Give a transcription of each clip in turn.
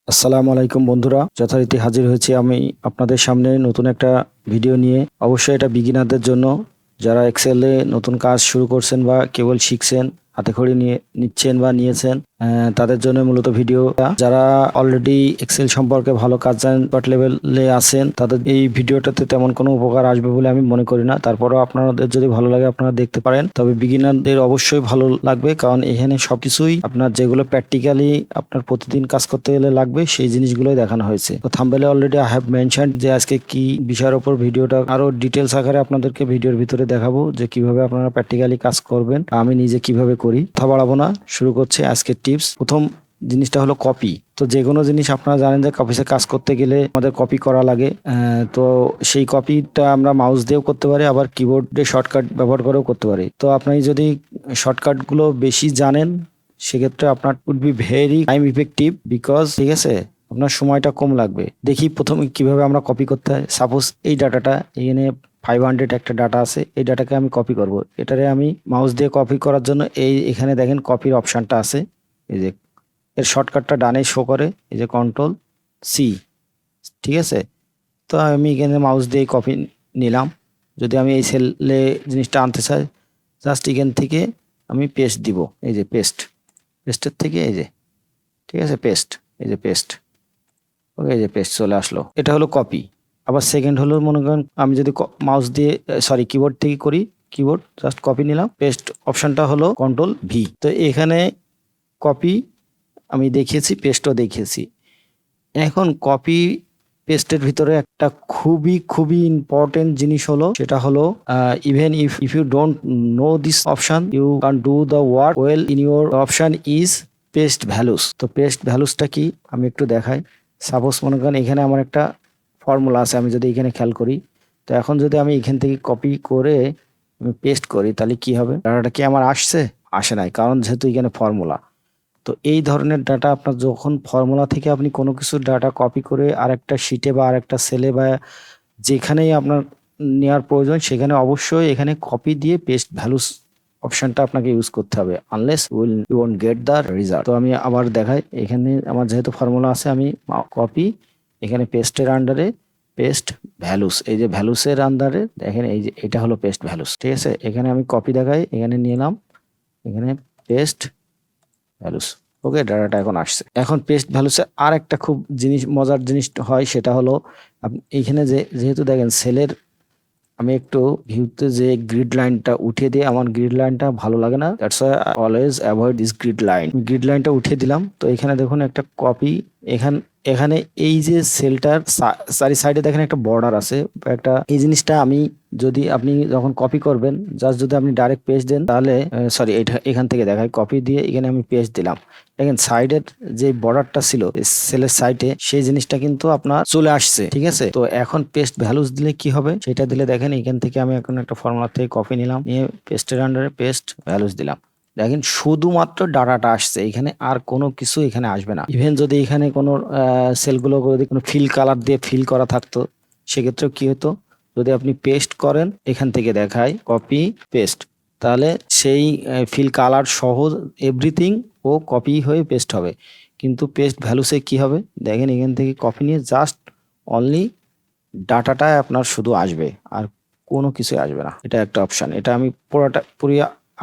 আসসালামু আলাইকুম বন্ধুরা, যথারীতি হাজির হয়েছি আমি আপনাদের সামনে নতুন একটা ভিডিও নিয়ে। অবশ্যই এটা বিগিনারদের জন্য, যারা এক্সেলে নতুন কাজ শুরু করছেন বা কেবল শিখছেন, হাতে খড়ি নিয়ে নিচ্ছেন বা নিয়েছেন, তাদের জন্য মূলত ভিডিওটা। যারা অলরেডি এক্সেল সম্পর্কে ভালো কাজ জানেন, বাট লেভেলে আছেন, তাদের এই ভিডিওটাতে তেমন কোনো উপকার আসবে বলে আমি মনে করি না। তারপরেও আপনাদের যদি ভালো লাগে আপনারা দেখতে পারেন, তবে বিগিনারদের অবশ্যই ভালো লাগবে, কারণ এখানে সবকিছুই আপনার যেগুলো প্র্যাকটিক্যালি আপনার প্রতিদিন কাজ করতে গেলে লাগবে সেই জিনিসগুলোই দেখানো হয়েছে। তো থাম্বনেলে অলরেডি আই হ্যাভ মেনশন যে আজকে কি বিষয়ের উপর ভিডিওটা আরো ডিটেলস আকারে আপনাদেরকে ভিডিওর ভিতরে দেখাবো, যে কিভাবে আপনারা প্র্যাকটিক্যালি কাজ করবেন, আমি নিজে কিভাবে করি। কথা বাড়াবো না, শুরু করছে আজকের টিপস। প্রথম জিনিসটা হলো কপি। তো যে কোনো জিনিস আপনারা জানেন যে অফিসে কাজ করতে গেলে আমাদের কপি করা লাগে। তো সেই কপিটা আমরা মাউস দিয়েও করতে পারি, আবার কিবোর্ডে শর্টকাট ব্যবহার করেও করতে পারি। তো আপনি যদি শর্টকাটগুলো বেশি জানেন, সেক্ষেত্রে আপনার would be very time effective, because ঠিক আছে, আপনার সময়টা কম লাগবে। দেখি প্রথমে কিভাবে আমরা কপি করতে হয়। সাপোজ এই ডাটাটা এখানে 500 একটা ডাটা আছে, এই ডাটাকে আমি কপি করব। এটারে আমি মাউস দিয়ে কপি করার জন্য এখানে দেখেন কপির অপশনটা আছে। এই যে এর শর্টকাটটা ডানে শো করে, এই যে কন্ট্রোল সি, ঠিক আছে। তো আমি এখানে মাউস দিয়ে কপি নিলাম। যদি আমি এই সেলে জিনিসটা আনতে চাই, জাস্ট এখান থেকে আমি পেস্ট দিব। এই যে পেস্টের থেকে এই যে, ঠিক আছে, পেস্ট, এই যে পেস্ট, ওকে, এই যে পেস্ট চলে আসলো। এটা হলো কপি। আবার সেকেন্ড হলো, মনে করেন আমি যদি মাউস দিয়ে কিবোর্ড থেকে করি, কিবোর্ড জাস্ট কপি নিলাম, পেস্ট অপশনটা হলো কন্ট্রোল ভি। তো এখানে কপি আমি দেখিয়েছি, পেস্টও দেখিয়েছি। এখন কপি পেস্টের ভিতরে একটা খুবই ইম্পর্টেন্ট জিনিস হলো, সেটা হলো even if you don't know this option, you can do the work well in your option is paste values. তো পেস্ট ভ্যালুসটা কি আমি একটু দেখাই। সাপোজ মনে করেন এখানে আমার একটা ফর্মুলা আছে, আমি যদি এখানে খেয়াল করি, তো এখন যদি আমি এখান থেকে কপি করে আমি পেস্ট করি, তাহলে কি হবে? ডাটাটা কি আমার আসছে? আসে নাই, কারণ যেহেতু এখানে ফর্মুলা। তো এই ধরনের ডাটা আপনার যখন ফর্মুলা থেকে আপনি কোনো কিছুর ডাটা কপি করে আরেকটা শিটে বা আরেকটা সেলে বা যেখানেই আপনার নেওয়ার প্রয়োজন, সেখানে অবশ্যই এখানে কপি দিয়ে পেস্ট ভ্যালুস অপশনটা আপনাকে ইউজ করতে হবে, unless you won't get the result. তো আমি আবার দেখাই, এখানে আমার যেহেতু ফর্মুলা আছে, আমি কপি, এখানে পেস্টের আন্ডারে পেস্ট ভ্যালুস, এই যে ভ্যালুসের আন্ডারে দেখেন, এই যে এটা হলো পেস্ট ভ্যালুস, ঠিক আছে। এখানে আমি কপি দেখাই, এখানে নিলাম, এখানে পেস্ট ভ্যালুস, ওকে, ডাটাটা এখন আসছে। এখন পেস্ট ভ্যালুসে আর একটা খুব মজার জিনিস হয়, সেটা হলো এইখানে যেহেতু দেখেন সেলের, আমি একটু ভিউতে যে গ্রিড লাইনটা উঠিয়ে দিয়ে, আমার গ্রিড লাইনটা ভালো লাগে না, that's why always avoid this grid লাইনটা উঠিয়ে দিলাম। তো এখানে দেখুন একটা কপি, এখানে এই যে সেলটার চারি সাইডে দেখেন একটা বর্ডার আছে, একটা এই জিনিসটা আমি, যদি আপনি যখন কপি করবেন, জাস্ট যদি আপনি ডাইরেক্ট পেস্ট দেন, তাহলে এটা এখান থেকে দেখায়, কপি দিয়ে এখানে আমি পেস্ট দিলাম, দেখেন সাইডের যে বর্ডারটা ছিল সেলের সাইডে, সেই জিনিসটা কিন্তু আপনার চলে আসছে, ঠিক আছে। তো এখন পেস্ট ভ্যালুস দিলে কি হবে, সেটা দিলে দেখেন এখান থেকে আমি এখন একটা ফর্মুলা থেকে কপি নিলাম, নিয়ে পেস্টের আন্ডারে পেস্ট ভ্যালুস দিলাম, দেখেন শুধুমাত্র ডাটাটা আসছে, এখানে আর কোনো কিছু এখানে আসবে না। ইভেন যদি এখানে কোনো সেলগুলো যদি কোনো ফিল কালার দিয়ে ফিল করা থাকতো, সেক্ষেত্রেও কি হতো, যদি আপনি পেস্ট করেন, এখান থেকে দেখায় কপি পেস্ট, তাহলে সেই ফিল কালার সহ এভরিথিং ও কপি হয়ে পেস্ট হবে। কিন্তু পেস্ট ভ্যালুসে কি হবে, দেখেন এখান থেকে কপি নিয়ে জাস্ট অনলি ডাটাটাই আপনার শুধু আসবে, আর কোনো কিছু আসবে না। এটা একটা অপশন, এটা আমি পুরো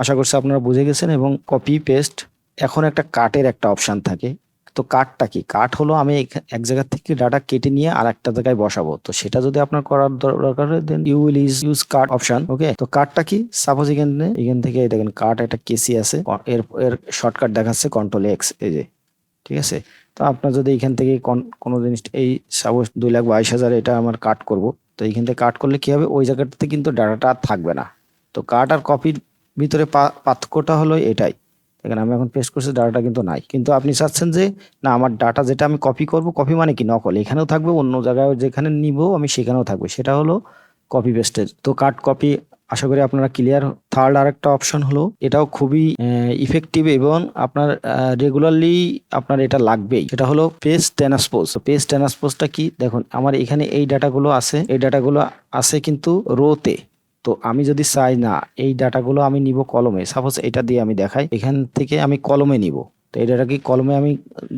আশা করছি আপনারা বুঝে গেছেন। এবং কপি পেস্ট, এখন একটা কাটের একটা অপশন থাকে। তো কাটটা কি? কাট হলো আমি এক জায়গা থেকে ডাটা কেটে নিয়ে আর একটা জায়গায় বসাবো। তো সেটা যদি আপনার করার দরকার হয়, then you will use cut option, okay. তো কাটটা কি? সাপোজ এখান থেকে দেখেন কাট একটা কেসি আছে, এর এর শর্টকাট দেখাচ্ছে কন্ট্রোল এক্স, এই যে, ঠিক আছে। তো আপনার যদি এখান থেকে কোনো জিনিস, এই সাপোজ 2,22,000 এটা আমার কাট করব, তো এইখান থেকে কাট করলে কি হবে, ওই জায়গাটাতে কিন্তু ডাটাটা আর থাকবে না। তো কাট আর কপির ভিতরে পার্থক্যটা হলো এটাই। দেখেন আমি এখন পেস্ট করছি, ডাটাটা কিন্তু নাই। কিন্তু আপনি চাচ্ছেন যে না, আমার ডাটা যেটা আমি কপি করব, কপি মানে কি নকল, এখানেও থাকবে, অন্য জায়গায় যেখানে নিব আমি সেখানেও থাকবে, সেটা হলো কপি পেস্টের। তো কাট কপি আশা করি আপনারা ক্লিয়ার। থার্ড আরেকটা অপশন হলো, এটাও খুবই ইফেক্টিভ এবং আপনার রেগুলারলি আপনার এটা লাগবেই, সেটা হলো পেস্ট ট্রান্সপোজ। পেস্ট ট্রান্সপোজটা কি? দেখুন আমার এখানে এই ডাটাগুলো আছে, এই ডাটাগুলো আছে কিন্তু রোতে। তো আমি যদি চাই না এই ডাটাগুলো আমি নিব কলমে, সাপোজ এটা দিয়ে আমি দেখাই, এখান থেকে আমি কলমে নিব, তো এটা কি কলমে আমি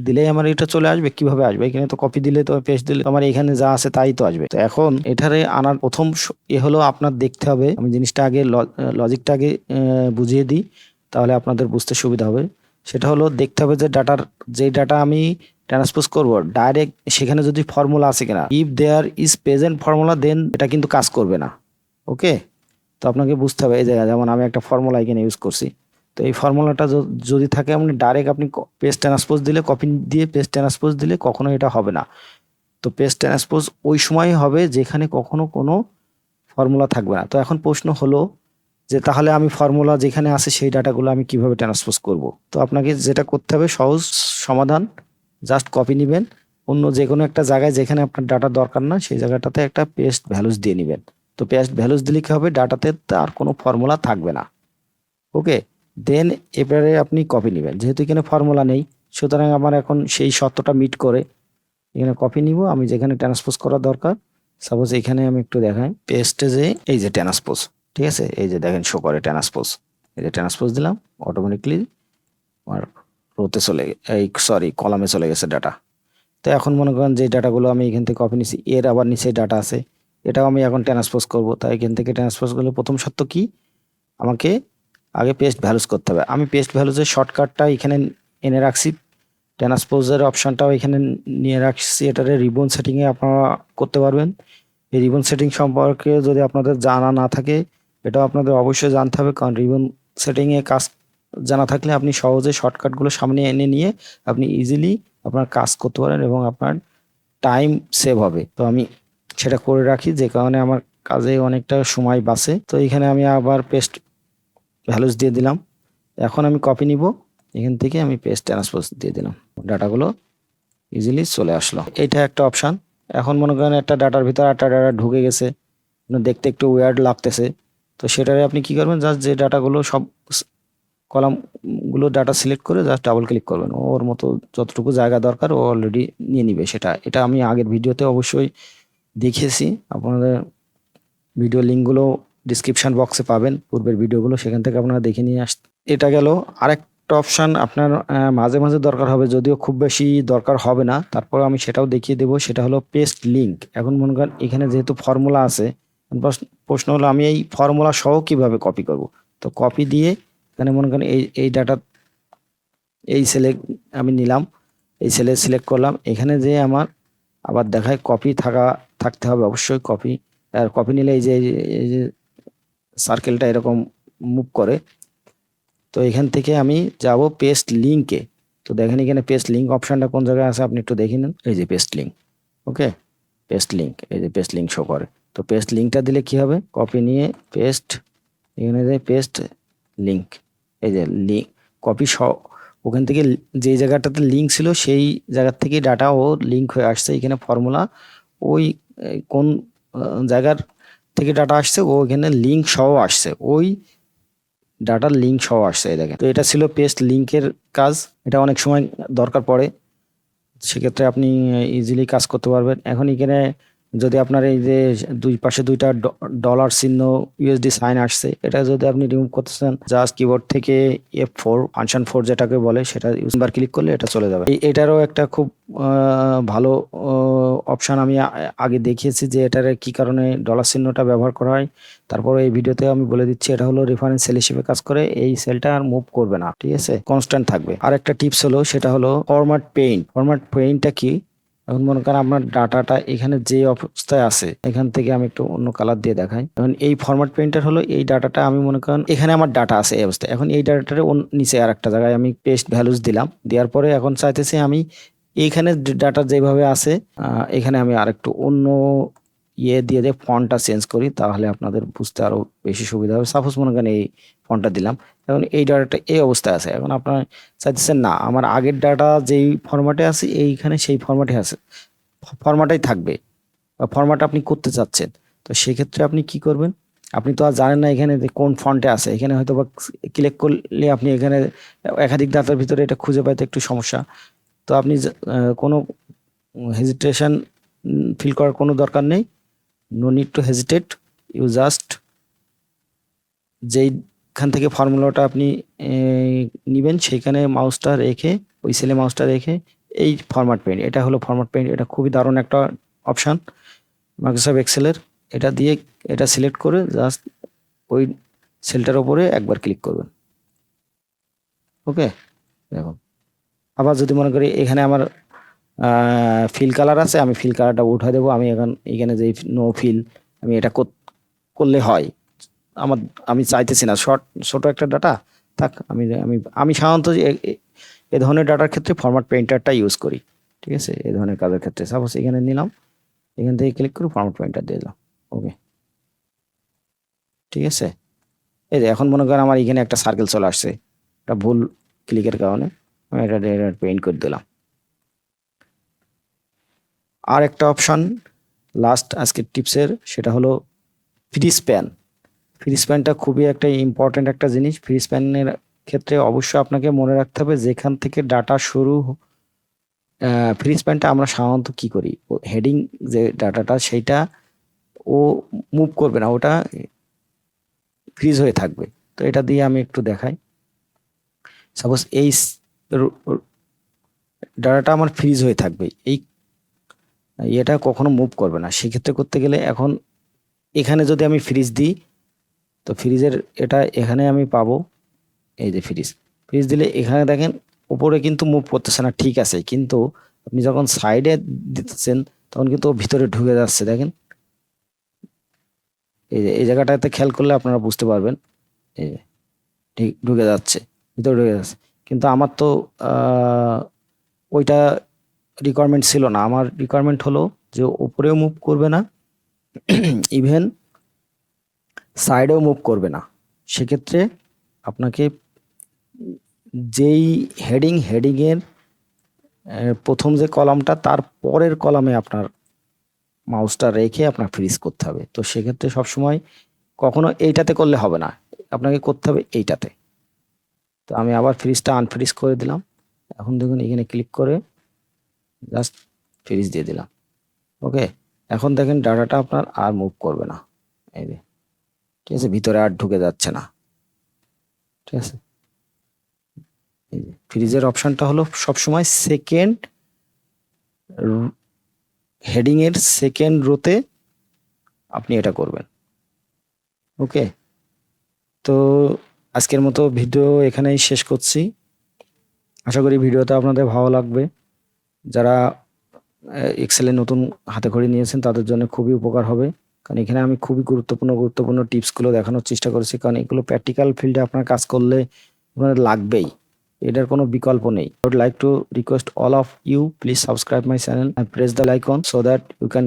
দিলেই আমার এটা চলে আসবে? কিভাবে আসবে? এখানে তো কপি দিলে তো পেস্ট দিলে আমার এখানে যা আছে তাই তো আসবে। তো এখন এটারে আনার প্রথম হলো আপনার দেখতে হবে, আমি জিনিসটা আগে লজিকটা আগে বুঝিয়ে দিই, তাহলে আপনাদের বুঝতে সুবিধা হবে। সেটা হলো দেখতে হবে যে যে ডাটা আমি ট্রান্সপোজ করব, ডাইরেক্ট সেখানে যদি ফর্মুলা আছে কিনা। If there is present formula then এটা কিন্তু কাজ করবে না। ওকে, তো আপনাকে বুঝতে হবে এই জায়গায়, যেমন আমি একটা ফর্মুলা এখানে ইউজ করছি। তো এই ফর্মুলাটা যদি থাকে, আপনি ডাইরেক্ট আপনি পেস্ট ট্রান্সপোজ দিলে, কপি দিয়ে পেস্ট ট্রান্সপোজ দিলে কখনো এটা হবে না। তো পেস্ট ট্রান্সপোজ ওই সময় হবে যেখানে কখনো কোনো ফর্মুলা থাকবে না। তো এখন প্রশ্ন হলো যে তাহলে আমি ফর্মুলা যেখানে আছে সেই ডাটাগুলো আমি কিভাবে ট্রান্সপোজ করব? তো আপনাকে যেটা করতে হবে, সহজ সমাধান, জাস্ট কপি নেবেন, অন্য যে কোনো একটা জায়গায় যেখানে আপনার ডাটা দরকার না সেই জায়গাটাতে একটা পেস্ট ভ্যালুস দিয়ে নেবেন। তো পেস্ট ভ্যালুস দিলে কি হবে, ডাটাতে তার কোনো ফর্মুলা থাকবে না। ওকে, দেন এবারে আপনি কপি নেবেন, যেহেতু এখানে ফর্মুলা নেই সুতরাং আমার এখন সেই শর্তটা মিট করে এখানে কপি নিব। আমি যেখানে ট্রান্সপোজ করা দরকার, সাপোজ এখানে আমি একটু দেখাই, পেস্টে যে এই যে ট্রান্সপোজ, ঠিক আছে, এই যে দেখেন শো করে ট্রান্সপোজ, এই যে ট্রান্সপোজ দিলাম, অটোমেটিকলি আমার রোতে কলামে চলে গেছে ডাটা। তো এখন মনে করেন যে ডাটাগুলো আমি এখান থেকে কপি নিছি, এর আবার নিচে ডাটা আছে, এটাও আমি এখন ট্রান্সপোজ করব। তাই এখান থেকে ট্রান্সপোজ করলে প্রথম শর্ত কি, আমাকে আগে পেস্ট ভ্যালুস করতে হবে। আমি পেস্ট ভ্যালুসের শর্টকাটটা এখানে এনে রাখছি, ট্রান্সপোজের অপশনটাও এখানে নিয়ে রাখছি। এটারে রিবন সেটিংয়ে আপনারা করতে পারবেন। এই রিবন সেটিং সম্পর্কে যদি আপনাদের জানা না থাকে, এটাও আপনাদের অবশ্যই জানতে হবে, কারণ রিবন সেটিংয়ে কাজ জানা থাকলে আপনি সহজে শর্টকাটগুলো সামনে এনে নিয়ে আপনি ইজিলি আপনার কাজ করতে পারেন এবং আপনার টাইম সেভ হবে। তো আমি সেটা করে রাখি, যে কারণে আমার কাজে অনেকটা সময় বাঁচে। তো এখানে আমি আবার পেস্ট ভ্যালুস দিয়ে দিলাম। এখন আমি কপি নিব, এখান থেকে আমি পেস্ট ট্রান্সপোজ দিয়ে দিলাম, ডাটাগুলো ইজিলি চলে আসলো। এটা একটা অপশান। এখন মনে করেন একটা ডাটার ভিতরে একটা ডাটা ঢুকে গেছে, দেখতে একটু ওয়ার্ড লাগতেছে, তো সেটারে আপনি কি করবেন, জাস্ট যে ডাটাগুলো সব কলামগুলো ডাটা সিলেক্ট করে জাস্ট ডাবল ক্লিক করবেন, ওর মতো যতটুকু জায়গা দরকার ও অলরেডি নিয়ে নিবে। এটা আমি আগের ভিডিওতে অবশ্যই দেখিয়েছি, আপনাদের ভিডিও লিঙ্কগুলো ডিসক্রিপশন বক্সে পাবেন, পূর্বের ভিডিওগুলো, সেখান থেকে আপনারা দেখে নিয়ে এটা গেল। আরেকটা অপশান আপনার মাঝে মাঝে দরকার হবে, যদিও খুব বেশি দরকার হবে না, তারপর আমি সেটাও দেখিয়ে দেবো। সেটা হলো পেস্ট লিঙ্ক। এখন মনে করেন এখানে যেহেতু ফর্মুলা আছে, প্রশ্ন হলো আমি এই ফর্মুলা সহ কিভাবে কপি করব। তো কপি দিয়ে এখানে মনে করেন এই ডাটা এই সেলে আমি নিলাম, এই সেলে সিলেক্ট করলাম, এখানে যে আমার আবার দেখায় কপি থাকতে হবে অবশ্যই। কপি আর কপি নিলে এই যে সার্কেলটা এরকম মুভ করে। তো এখান থেকে আমি যাব পেস্ট লিঙ্কে। তো দেখেন এখানে পেস্ট লিঙ্ক অপশনটা কোন জায়গায় আছে, আপনি একটু দেখে নেন, এই যে পেস্ট লিঙ্ক। ওকে, পেস্ট লিঙ্ক, এই যে পেস্ট লিঙ্ক শো করে। তো পেস্ট লিঙ্কটা দিলে কি হবে, কপি নিয়ে পেস্ট, এখানে যে পেস্ট লিঙ্ক, এই যে লিঙ্ক কপি ওখান থেকে যে জায়গাটাতে লিঙ্ক ছিল সেই জায়গার থেকে ডাটা ও লিঙ্ক হয়ে আসছে। এখানে ফর্মুলা ওই কোন জায়গার থেকে ডাটা আসছে ও এখানে লিঙ্ক সহ আসছে, ওই ডাটার লিঙ্ক সহ আসছে, এই দেখেন। তো এটা ছিল পেস্ট লিঙ্কের কাজ, এটা অনেক সময় দরকার পড়ে, সেক্ষেত্রে আপনি ইজিলি কাজ করতে পারবেন। এখন এখানে যদি আপনার এই যে দুই পাশে দুইটা ডলার চিহ্ন ইউএসডি সাইন আসছে, এটা যদি আপনি রিমুভ করতে চান, জাস্ট কিবোর্ড থেকে F4 ফাংশন 4 যেটাকে বলে সেটা বার ক্লিক করলে এটা চলে যাবে। এটারও একটা খুব ভালো অপশন আমি আগে দেখিয়েছি যে এটার কি কারণে ডলার চিহ্নটা ব্যবহার করা হয়। তারপরে এই ভিডিওতে আমি বলে দিচ্ছি, এটা হলো রেফারেন্স সেল হিসেবে কাজ করে, এই সেলটা আর মুভ করবে না, ঠিক আছে, কনস্ট্যান্ট থাকবে। আর একটা টিপস হলো, সেটা হলো ফরম্যাট পেইন্ট। ফরম্যাট পেইন্টটা কি, এখন মনে করেন আপনার ডাটাটা এখানে যে অবস্থায় আছে, এখান থেকে আমি একটু অন্য কালার দিয়ে দেখাই। এখন এই ফরম্যাট পেইন্টার হলো এই ডাটাটা, আমি মনে করেন এখানে আমার ডাটা আছে এই অবস্থায়, এখন এই ডাটাটার নিচে আর একটা জায়গায় আমি পেস্ট ভ্যালুস দিলাম, দেওয়ার পরে এখন চাইতেছি আমি এইখানে ডাটা যেভাবে আছে এখানে আমি আরেকটু অন্য দিয়ে ফন্টটা চেঞ্জ করি, তাহলে আপনাদের বুঝতে আরো বেশি সুবিধা হবে। সাপোজ মনে করেন এই ফন্টটা দিলাম, এখন এই ডাটাটা এই অবস্থায় আছে, এখন আপনার চাইতেছেন না আমার আগের ডাটা যেই ফরম্যাটে আছে এইখানে সেই ফরম্যাটে আছে, ফরম্যাটেই থাকবে বা ফরম্যাট আপনি করতে চাচ্ছেন। তো সেক্ষেত্রে আপনি কি করবেন, আপনি তো আর জানেন না এখানে কোন ফন্টে আছে, এখানে হয়তো বা ক্লিক করলে আপনি এখানে একাধিক ডাটার ভিতরে এটা খুঁজে পাইতে একটু সমস্যা। তো আপনি কোনো হেজিটেশন ফিল করার কোনো দরকার নেই, no need to hesitate, you just যেই যেখান থেকে ফর্মুলাটা আপনি নেবেন সেইখানে মাউসটা রেখে, ওই সেলে মাউসটা রেখে এই ফরম্যাট পেইন্ট, এটা হলো ফরম্যাট পেইন্ট, এটা খুবই দারুণ একটা অপশান মাইক্রোসফট এক্সেলের। এটা দিয়ে এটা সিলেক্ট করে জাস্ট ওই সেলটার ওপরে একবার ক্লিক করবেন। ওকে, দেখুন আবার যদি মনে করি এখানে আমার ফিল কালার আছে, আমি ফিল কালারটা উঠাই দেবো। আমি এখানে যে নো ফিল, আমি এটা করলে হয়। আমি চাইতেছি না ছোট একটা ডাটা থাক। আমি সাধারণত এ ধরনের ডাটার ক্ষেত্রে ফরম্যাট পেইন্টারটা ইউজ করি। ঠিক আছে, এই ধরনের কাজের ক্ষেত্রে সাপোজ এখানে নিলাম, এখান থেকে ক্লিক করে ফরম্যাট পেইন্টার দিয়ে দিলাম। ওকে, ঠিক আছে। এই যে এখন মনে করেন আমার এখানে একটা সার্কেল চলে আসছে, এটা ভুল ক্লিকের কারণে আমি এটা পেইন্ট করে দিলাম। আর একটা অপশন লাস্ট আজকের টিপসের, সেটা হলো ফ্রি স্প্যান। ফ্রি স্প্যানটা খুবই একটা ইম্পর্টেন্ট একটা জিনিস। ফ্রি স্প্যানের ক্ষেত্রে অবশ্যই আপনাকে মনে রাখতে হবে যেখান থেকে ডাটা শুরু। ফ্রি স্প্যানটা আমরা সাধারণত কি করি, হেডিং যে ডাটাটা সেইটা ও মুভ করবে না, ওটা ফ্রিজ হয়ে থাকবে। তো এটা দিয়ে আমি একটু দেখাই। সাপোজ এই ডাটাটা আমার ফ্রিজ হয়ে থাকবে, এটা কখনো মুভ করবে না। সেক্ষেত্রে করতে গেলে এখন এখানে যদি আমি ফ্রিজ দিই, তো ফ্রিজের এটা এখানে আমি পাবো, এই যে ফ্রিজ দিলে এখানে দেখেন উপরে কিন্তু মুভ করতেছে না, ঠিক আছে, কিন্তু আপনি যখন সাইডে দিতেছেন তখন কিন্তু ভিতরে ঢুকে যাচ্ছে। দেখেন এই যে এই জায়গাটাতে খেয়াল করলে আপনারা বুঝতে পারবেন, এই যে ঠিক ঢুকে যাচ্ছে, ভিতরে ঢুকে যাচ্ছে। কিন্তু আমার তো ওইটা রিকোয়ারমেন্ট ছিল না। আমার রিকোয়ারমেন্ট হলো যে উপরেও মুভ করবে না, ইভেন সাইডেও মুভ করবে না। সেক্ষেত্রে আপনাকে যেই হেডিংয়ের প্রথম যে কলামটা, তার পরের কলামে আপনার মাউসটা রেখে আপনার ফ্রিজ করতে হবে। তো সেক্ষেত্রে সবসময় কখনো এইটাতে করলে হবে না, আপনাকে করতে হবে এইটাতে। তো আমি আবার ফ্রিজটা আনফ্রিজ করে দিলাম। এখন দেখুন এখানে ক্লিক করে জাস্ট ফ্রিজ দিয়ে দিলাম। ওকে, এখন দেখেন ডাটাটা আপনার আর মুভ করবে না, এই যে ঠিক আছে, ভিতরে আর ঢুকে যাচ্ছে না। ঠিক আছে, এই যে ফ্রিজের অপশনটা হলো সবসময় সেকেন্ড হেডিং এর সেকেন্ড রোতে আপনি এটা করবেন। ওকে, তো আজকের মতো ভিডিও এখানেই শেষ করছি। আশা করি ভিডিওটা আপনাদের ভালো লাগবে। যারা এক্সেলে নতুন হাতে খড়ি নিয়েছেন তাদের জন্য খুবই উপকার হবে, কারণ এখানে আমি খুবই গুরুত্বপূর্ণ টিপসগুলো দেখানোর চেষ্টা করেছি। কারণ এগুলো প্র্যাকটিক্যাল ফিল্ডে আপনার কাজ করলে আপনাদের লাগবেই, এটার কোনো বিকল্প নেই। I would like to request all of you, please subscribe my channel and press the icon so that you can